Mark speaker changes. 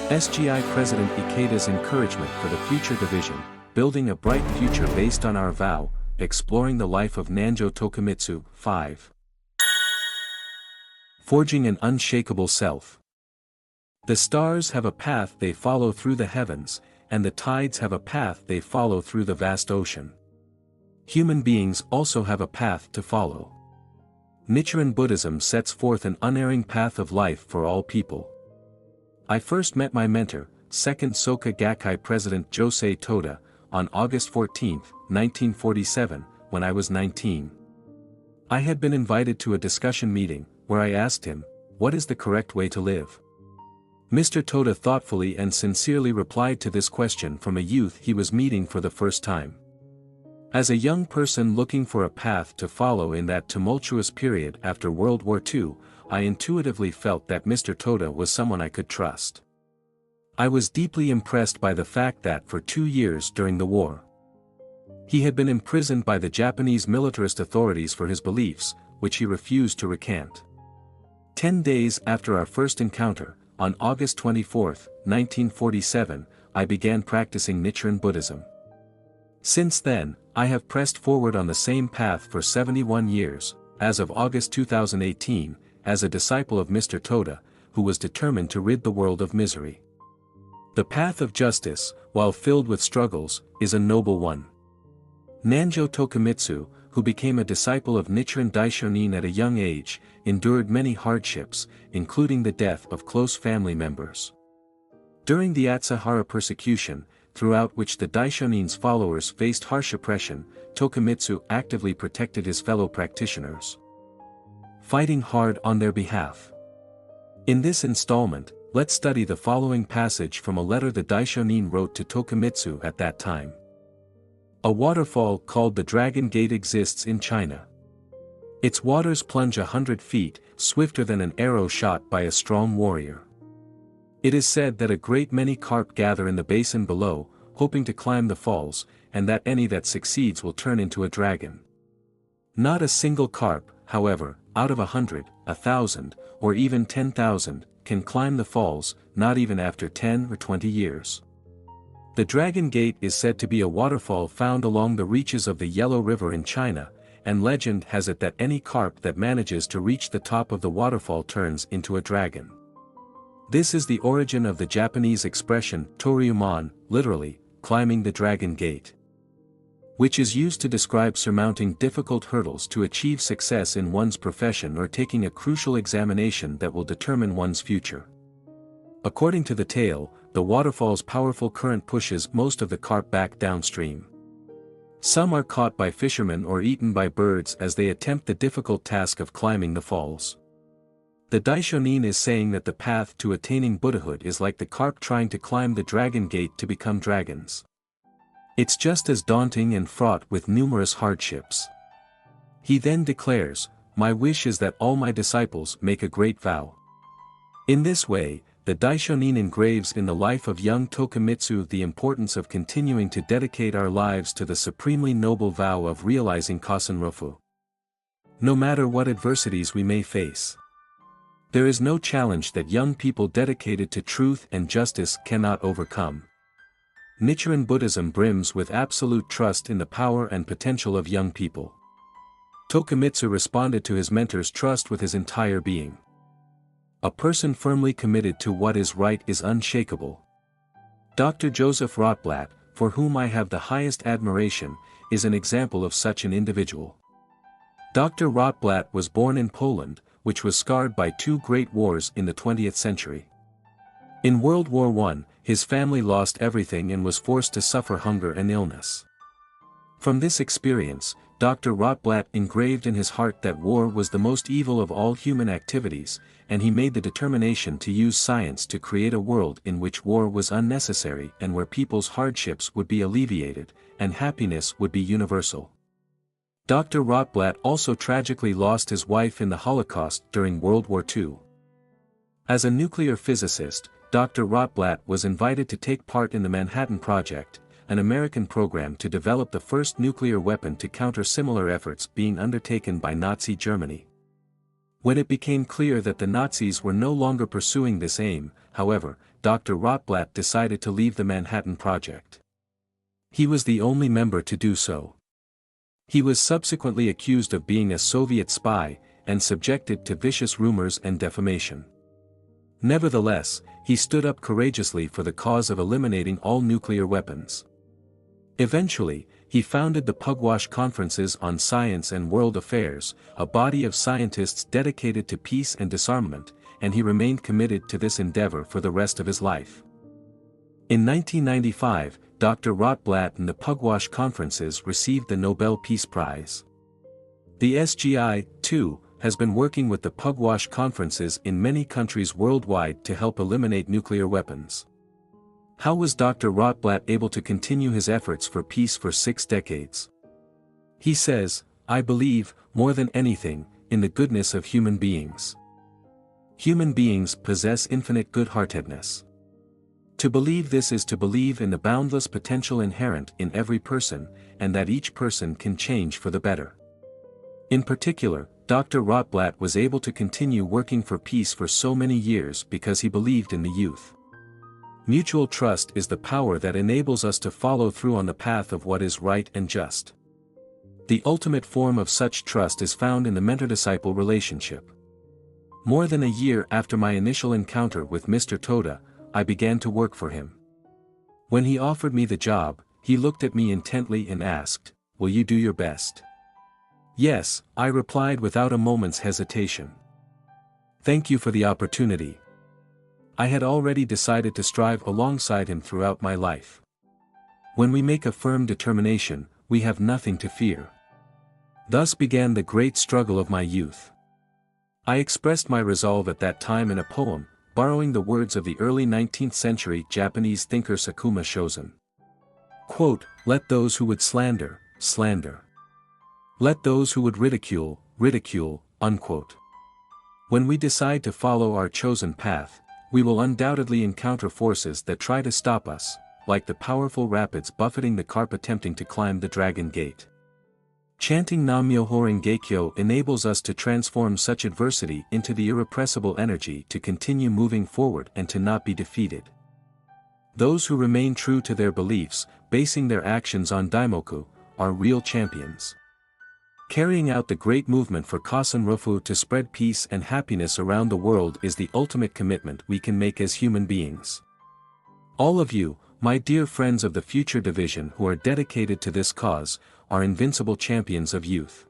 Speaker 1: SGI President Ikeda's encouragement for the future division, building a bright future based on our vow, exploring the life of Nanjo Tokimitsu. 5. Forging an unshakable self. The stars have a path they follow through the heavens, and the tides have a path they follow through the vast ocean. Human beings also have a path to follow. Nichiren Buddhism sets forth an unerring path of life for all people. I first met my mentor, 2nd Soka Gakkai President Josei Toda, on August 14, 1947, when I was 19. I had been invited to a discussion meeting, where I asked him, "What is the correct way to live?" Mr. Toda thoughtfully and sincerely replied to this question from a youth he was meeting for the first time. As a young person looking for a path to follow in that tumultuous period after World War II, I intuitively felt that Mr. Toda was someone I could trust. I was deeply impressed by the fact that for 2 years during the war, he had been imprisoned by the Japanese militarist authorities for his beliefs, which he refused to recant. 10 days after our first encounter, on August 24, 1947, I began practicing Nichiren Buddhism. Since then, I have pressed forward on the same path for 71 years, as of August 2018, as a disciple of Mr. Toda, who was determined to rid the world of misery. The path of justice, while filled with struggles, is a noble one. Nanjo Tokimitsu, who became a disciple of Nichiren Daishonin at a young age, endured many hardships, including the death of close family members. During the Atsuhara persecution, throughout which the Daishonin's followers faced harsh oppression, Tokimitsu actively protected his fellow practitioners, fighting hard on their behalf. In this installment, let's study the following passage from a letter the Daishonin wrote to Tokimitsu at that time. A waterfall called the Dragon Gate exists in China. Its waters plunge 100 feet, swifter than an arrow shot by a strong warrior. It is said that a great many carp gather in the basin below, hoping to climb the falls, and that any that succeeds will turn into a dragon. Not a single carp, however, out of 100, 1,000, or even 10,000, can climb the falls, not even after 10 or 20 years. The Dragon Gate is said to be a waterfall found along the reaches of the Yellow River in China, and legend has it that any carp that manages to reach the top of the waterfall turns into a dragon. This is the origin of the Japanese expression toryumon, literally, climbing the Dragon Gate, which is used to describe surmounting difficult hurdles to achieve success in one's profession or taking a crucial examination that will determine one's future. According to the tale, the waterfall's powerful current pushes most of the carp back downstream. Some are caught by fishermen or eaten by birds as they attempt the difficult task of climbing the falls. The Daishonin is saying that the path to attaining Buddhahood is like the carp trying to climb the Dragon Gate to become dragons. It's just as daunting and fraught with numerous hardships. He then declares, "My wish is that all my disciples make a great vow." In this way, the Daishonin engraves in the life of young Tokimitsu the importance of continuing to dedicate our lives to the supremely noble vow of realizing kosen-rufu. No matter what adversities we may face, there is no challenge that young people dedicated to truth and justice cannot overcome. Nichiren Buddhism brims with absolute trust in the power and potential of young people. Tokimitsu responded to his mentor's trust with his entire being. A person firmly committed to what is right is unshakable. Dr. Joseph Rotblat, for whom I have the highest admiration, is an example of such an individual. Dr. Rotblat was born in Poland, which was scarred by 2 great wars in the 20th century. In World War I, his family lost everything and was forced to suffer hunger and illness. From this experience, Dr. Rotblat engraved in his heart that war was the most evil of all human activities, and he made the determination to use science to create a world in which war was unnecessary and where people's hardships would be alleviated, and happiness would be universal. Dr. Rotblat also tragically lost his wife in the Holocaust during World War II. As a nuclear physicist, Dr. Rotblat was invited to take part in the Manhattan Project, an American program to develop the first nuclear weapon to counter similar efforts being undertaken by Nazi Germany. When it became clear that the Nazis were no longer pursuing this aim, however, Dr. Rotblat decided to leave the Manhattan Project. He was the only member to do so. He was subsequently accused of being a Soviet spy, and subjected to vicious rumors and defamation. Nevertheless, he stood up courageously for the cause of eliminating all nuclear weapons. Eventually, he founded the Pugwash Conferences on Science and World Affairs, a body of scientists dedicated to peace and disarmament, and he remained committed to this endeavor for the rest of his life. In 1995, Dr. Rotblat and the Pugwash Conferences received the Nobel Peace Prize. The SGI, too, has been working with the Pugwash Conferences in many countries worldwide to help eliminate nuclear weapons. How was Dr. Rotblat able to continue his efforts for peace for 6 decades? He says, "I believe, more than anything, in the goodness of human beings. Human beings possess infinite good-heartedness. To believe this is to believe in the boundless potential inherent in every person, and that each person can change for the better." In particular, Dr. Rotblat was able to continue working for peace for so many years because he believed in the youth. Mutual trust is the power that enables us to follow through on the path of what is right and just. The ultimate form of such trust is found in the mentor-disciple relationship. More than a year after my initial encounter with Mr. Toda, I began to work for him. When he offered me the job, he looked at me intently and asked, "Will you do your best?" "Yes," I replied without a moment's hesitation. "Thank you for the opportunity." I had already decided to strive alongside him throughout my life. When we make a firm determination, we have nothing to fear. Thus began the great struggle of my youth. I expressed my resolve at that time in a poem, borrowing the words of the early 19th century Japanese thinker Sakuma Shozen. Quote, "Let those who would slander, slander. Let those who would ridicule, ridicule," unquote. When we decide to follow our chosen path, we will undoubtedly encounter forces that try to stop us, like the powerful rapids buffeting the carp attempting to climb the Dragon Gate. Chanting Nam-myoho Renge-kyo enables us to transform such adversity into the irrepressible energy to continue moving forward and to not be defeated. Those who remain true to their beliefs, basing their actions on Daimoku, are real champions. Carrying out the great movement for kosen-rufu to spread peace and happiness around the world is the ultimate commitment we can make as human beings. All of you, my dear friends of the Future Division who are dedicated to this cause, are invincible champions of youth.